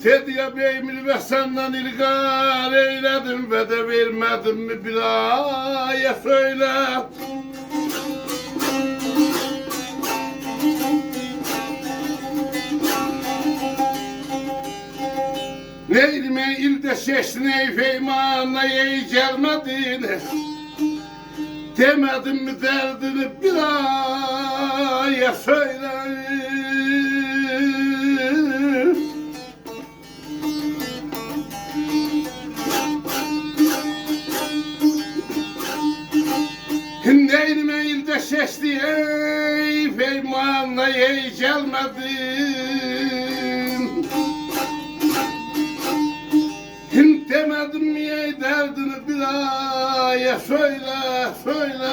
Tediye beymil ve senden ilgar eyledim ve de vermedim mi bir aya söyle. Neylime ilde şeştin ey feymana ey gelmedin. Demedim mi derdini bir aya söyle. Neylime ilde şeşti ey feymana ey gelmedin. Demedim mi ey derdini bir aya söyle söyle.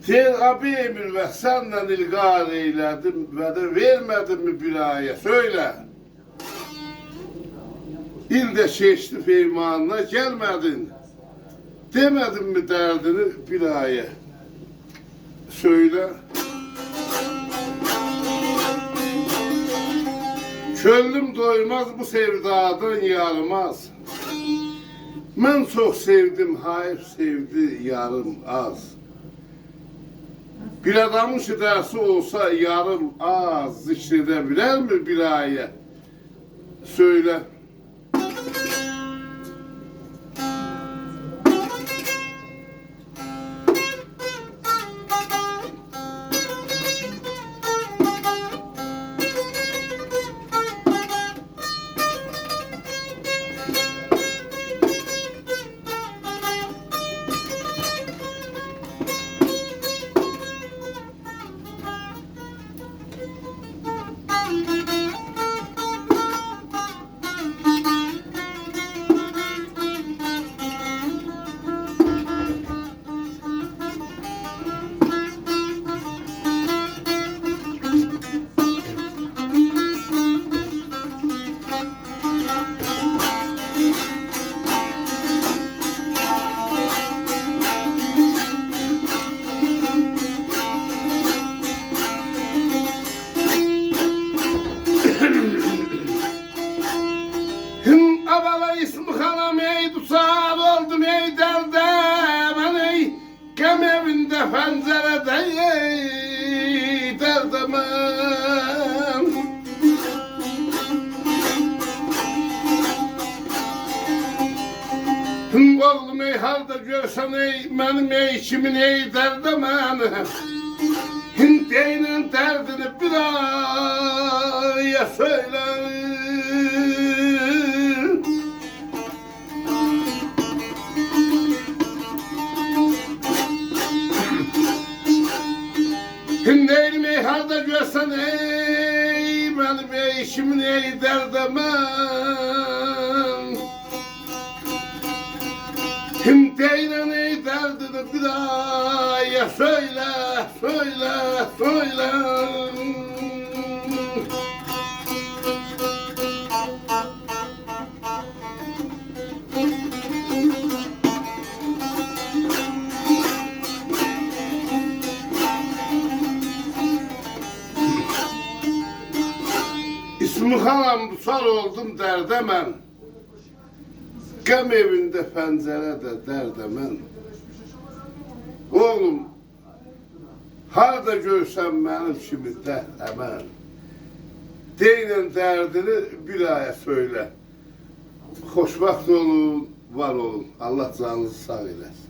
Sen abimir ve senden ilgar eyledim ve de vermedim mi bir aya söyle. İlde şeşti feymanına gelmedin. Demedim mi derdini bir aya söyle. Könlüm doymaz bu sevdadan yarımaz. Ben çok sevdim, hayır sevdi yarım az. Bir adamın şidası olsa yarım az zikredebilir mi bir aya? Söyle. Avala ismi hanım ey tutsal oldum ey derdem ey kem evinde pencerede ey derdem. Oğlum ey halda görsen ey benim ey kimin ey derdem. Hinteyinin derdini bir aya söyle. Neyim ey halda görsen ey benim ey kimin ey derdem. Hinteyinin ey derdini bir aya söyle söyle söyle. İsmi halam busal oldum derdemen. Gem evinde pencerede derdemen. Oğlum harda görsem benim kimi derdemen. Deyinin derdini bir aya söyle. Hoşbaht olun, var olun. Allah canınızı sağ eylesin.